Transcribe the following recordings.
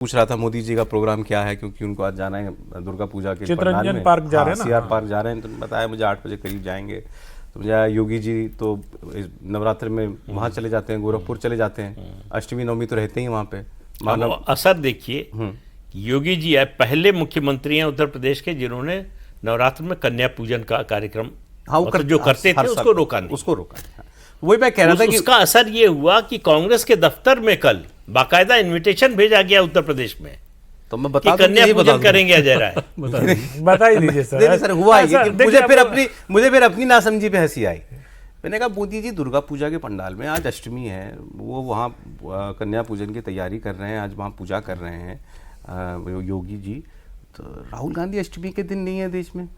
पूछ रहा था मोदी जी का प्रोग्राम क्या है, क्योंकि उनको आज जाना है दुर्गा पूजा के चित्तरंजन पार्क जा रहे हैं ना, सीआर पार्क जा रहे हैं। तो बताया मुझे 8 बजे करीब जाएंगे। तो मुझे योगी जी तो नवरात्र में वहाँ चले जाते हैं, गोरखपुर चले जाते हैं, अष्टमी नवमी तो रहते ही वहाँ पे। मानव असर देखिए, योगी जी पहले मुख्यमंत्री हैं उत्तर प्रदेश के जिन्होंने नवरात्र में कन्या पूजन का कार्यक्रम जो करते थे उसको रोका नहीं। उसको रोका नहीं। वही मैं कह रहा था कि उसका असर ये हुआ कि कांग्रेस के दफ्तर में कल बाकायदा इनविटेशन भेजा गया उत्तर प्रदेश में, तो मैं बता कि कन्या पूजन करेंगे अजय राय। बता ही दीजिए सर। नहीं सर, हुआ ये कि मुझे फिर अपनी नासमझी पे हंसी आई। मैंने कहा मोदी जी दुर्गा पूजा के पंडाल में आज अष्टमी है, वो वहाँ कन्या पूजन की तैयारी कर रहे हैं, आज वहाँ पूजा कर रहे हैं योगी जी। तो राहुल गांधी अष्टमी के दिन नहीं है देश में।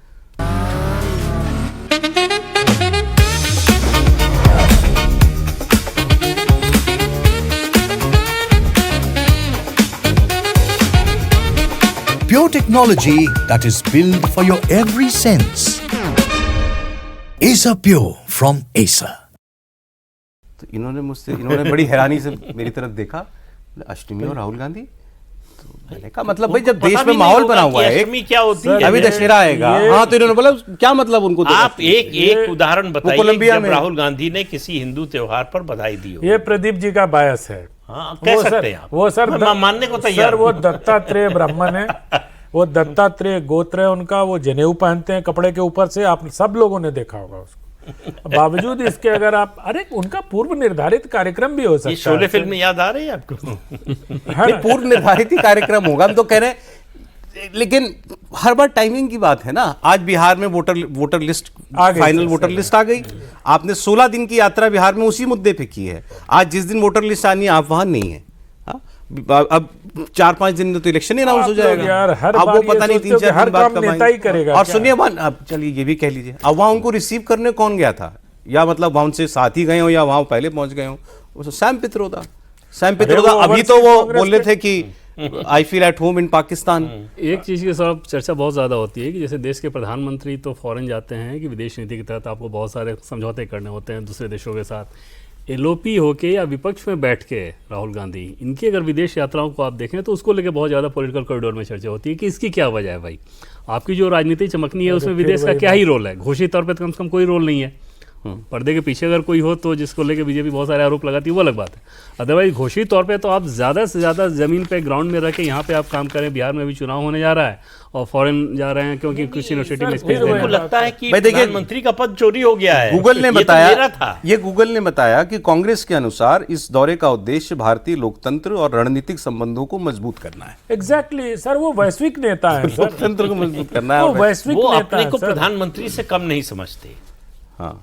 Pure technology that is built for your every sense. Acer Pure from Acer. तो इन्होंने बड़ी हैरानी से मेरी तरफ देखा, अष्टमी और राहुल गांधी। तो मैंने कहा मतलब भाई जब देश में माहौल बना हुआ है, अष्टमी क्या होती है, अभी दशहरा आएगा। हाँ, तो इन्होंने बोला क्या मतलब उनको। तो आप एक उदाहरण बताइए कोलंबिया जब में राहुल गांधी ने किसी हिंदू त्योहार पर बधाई दी हो। ये प्रदीप जी का बायस है। हाँ, कह सकते हैं आप। वो सर मैं मानने को तैयार सर, वो दत्तात्रेय ब्राह्मण है, वो दत्तात्रेय गोत्र है उनका, वो जनेऊ पहनते हैं कपड़े के ऊपर से, आप सब लोगों ने देखा होगा उसको। बावजूद इसके अगर आप उनका पूर्व निर्धारित कार्यक्रम भी हो सकता है। शोले फिल्म में याद आ रही है आपको? पूर्व निर्धारित ही कार्यक्रम होगा, हम तो कह रहे हैं। लेकिन हर बार टाइमिंग की बात है ना। आज बिहार में voter list final voter list आ गई। आपने 16 दिन की यात्रा बिहार में उसी मुद्दे पे की है। आज जिस दिन वोटर लिस्ट आनी है आप वहां नहीं है। अब 4-5 दिन में तो इलेक्शन ही अनाउंस हो जाएगा यार, हर अब बार वो पता नहीं 3-4 दिन बाद कब नेता ही करेगा। और सुनिए, अब चलिए ये भी कह लीजिए, अब वहां उनको रिसीव करने कौन गया था, या मतलब वहां उनसे साथ ही गए हो या वहां पहले पहुंच गए हो। सैम पित्रोदा अभी तो वो बोल रहे थे कि I feel at home in Pakistan. एक चीज़ की सब चर्चा बहुत ज़्यादा होती है कि जैसे देश के प्रधानमंत्री तो फॉरेन जाते हैं कि विदेश नीति के तहत आपको बहुत सारे समझौते करने होते हैं दूसरे देशों के साथ। एलओपी होके या विपक्ष में बैठ के राहुल गांधी इनकी अगर विदेश यात्राओं को आप देखें तो उसको लेकर बहुत ज़्यादा पॉलिटिकल कॉरिडोर में चर्चा होती है कि इसकी क्या वजह है। भाई आपकी जो राजनीति चमकनी है उसमें विदेश का क्या ही रोल है? घोषित तौर पर कम से कम कोई रोल नहीं है। पर्दे के पीछे अगर कोई हो तो जिसको लेके बीजेपी बहुत सारे आरोप लगाती है वो अलग बात है। अदरवाइज घोषित तौर पे तो आप ज़्यादा से ज़्यादा ज़मीन पे ग्राउंड में रह के यहाँ पे आप काम करें। बिहार में भी चुनाव होने जा रहा है और फॉरेन जा रहे हैं क्योंकि कुछ यूनिवर्सिटी में स्पेस मुझे लगता है कि प्रधानमंत्री का पद चोरी हो गया है। गूगल ने बताया कि कांग्रेस के अनुसार इस दौरे का उद्देश्य भारतीय लोकतंत्र और रणनीतिक संबंधों को मजबूत करना है। एग्जैक्टली सर, वो वैश्विक नेता है। लोकतंत्र को मजबूत करना है। वो वैश्विक नेता है। अपने को प्रधानमंत्री से कम नहीं समझते। हाँ,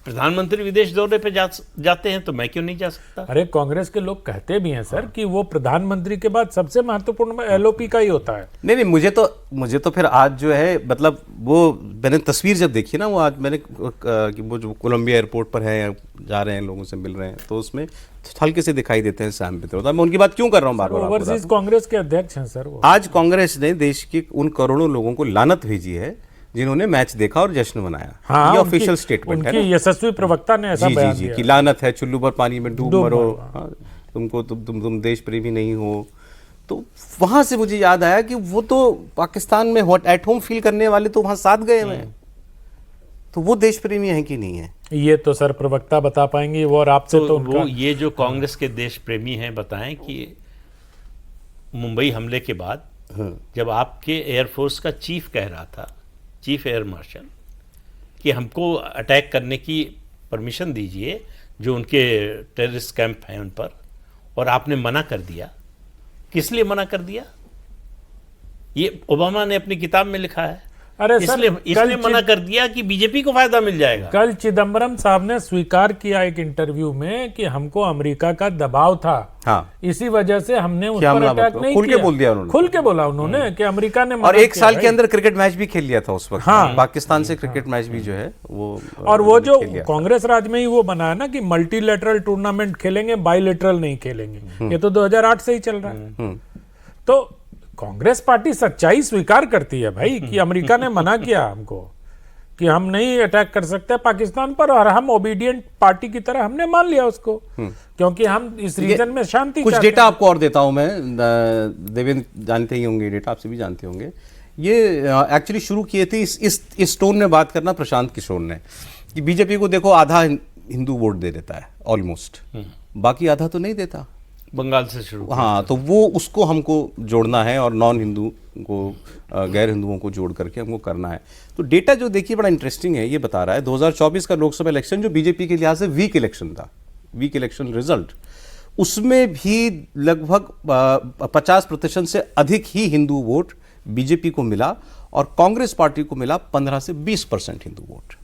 प्रधानमंत्री विदेश दौरे पे जाते हैं तो मैं क्यों नहीं जा सकता? अरे कांग्रेस के लोग कहते भी हैं सर कि वो प्रधानमंत्री के बाद सबसे महत्वपूर्ण एलओपी का ही होता है। नहीं, मुझे तो फिर आज जो है मतलब वो मैंने तस्वीर जब देखी ना, वो आज मैंने कि वो जो कोलंबिया एयरपोर्ट पर है, जा रहे हैं लोगों से मिल रहे हैं, तो उसमें हल्के से दिखाई देते हैं सैम पित्रोदा। मैं उनकी बात क्यों कर रहा हूँ बार बार? ओवरसीज कांग्रेस के अध्यक्ष हैं सर वो। आज कांग्रेस ने देश के उन करोड़ों लोगों को लानत भेजी है जिन्होंने मैच देखा और जश्न मनाया। हाँ, ये ऑफिशियल स्टेटमेंट है। उनकी यशस्वी प्रवक्ता ने ऐसा बयान दिया कि लानत है, चुल्लू पर पानी में डूब मरो। हाँ, तुम देश प्रेमी नहीं हो। तो वहां से मुझे याद आया कि वो तो पाकिस्तान में एट होम फील करने वाले तो वहां साथ गए हुए हैं, तो वो देश प्रेमी हैं कि नहीं है? ये तो सर प्रवक्ता बता पाएंगे वो, और आपसे तो वो ये जो कांग्रेस के देश प्रेमी हैं बताएं कि मुंबई हमले के बाद जब आपके एयरफोर्स का चीफ कह रहा था, चीफ एयर मार्शल, कि हमको अटैक करने की परमिशन दीजिए जो उनके टेररिस्ट कैंप हैं उन पर, और आपने मना कर दिया। किस लिए मना कर दिया? ये ओबामा ने अपनी किताब में लिखा है। अरे इसलिए मना कर दिया कि बीजेपी को फायदा मिल जाएगा। कल चिदम्बरम साहब ने स्वीकार किया एक इंटरव्यू में कि हमको अमेरिका का दबाव था। हाँ, इसी वजह से हमने उस पर अटैक नहीं खुल के बोल दिया उन्होंने। खुल के बोला उन्होंने कि अमेरिका ने, और 1 साल के अंदर क्रिकेट मैच भी खेल लिया था उस वक्त। हाँ, पाकिस्तान से क्रिकेट मैच भी जो है वो, और वो जो कांग्रेस राज में ही वो बनाया ना कि मल्टीलेटरल टूर्नामेंट खेलेंगे, बाइलेटरल नहीं खेलेंगे। ये तो 2008 से ही चल रहा है। तो कांग्रेस पार्टी सच्चाई स्वीकार करती है भाई कि अमेरिका ने मना किया हमको कि हम नहीं अटैक कर सकते पाकिस्तान पर, और हम ओबीडियंट पार्टी की तरह हमने मान लिया उसको, क्योंकि हम इस रीजन में शांति कुछ चाहते डेटा हैं। आपको और देता हूं मैं, देवेंद्र जानते ही होंगे डेटा, आप सभी जानते होंगे। ये एक्चुअली शुरू किए थे इस टोन में बात करना प्रशांत किशोर ने, कि बीजेपी को देखो आधा हिंदू वोट दे देता है ऑलमोस्ट, बाकी आधा तो नहीं देता। बंगाल से शुरू। हाँ, तो वो उसको हमको जोड़ना है और नॉन हिंदू को, गैर हिंदुओं को जोड़ करके हमको करना है। तो डेटा जो देखिए बड़ा इंटरेस्टिंग है, ये बता रहा है 2024 का लोकसभा इलेक्शन जो बीजेपी के लिहाज से वीक इलेक्शन था, वीक इलेक्शन रिजल्ट, उसमें भी लगभग 50% से अधिक ही हिंदू वोट बीजेपी को मिला और कांग्रेस पार्टी को मिला 15 से 20% हिंदू वोट।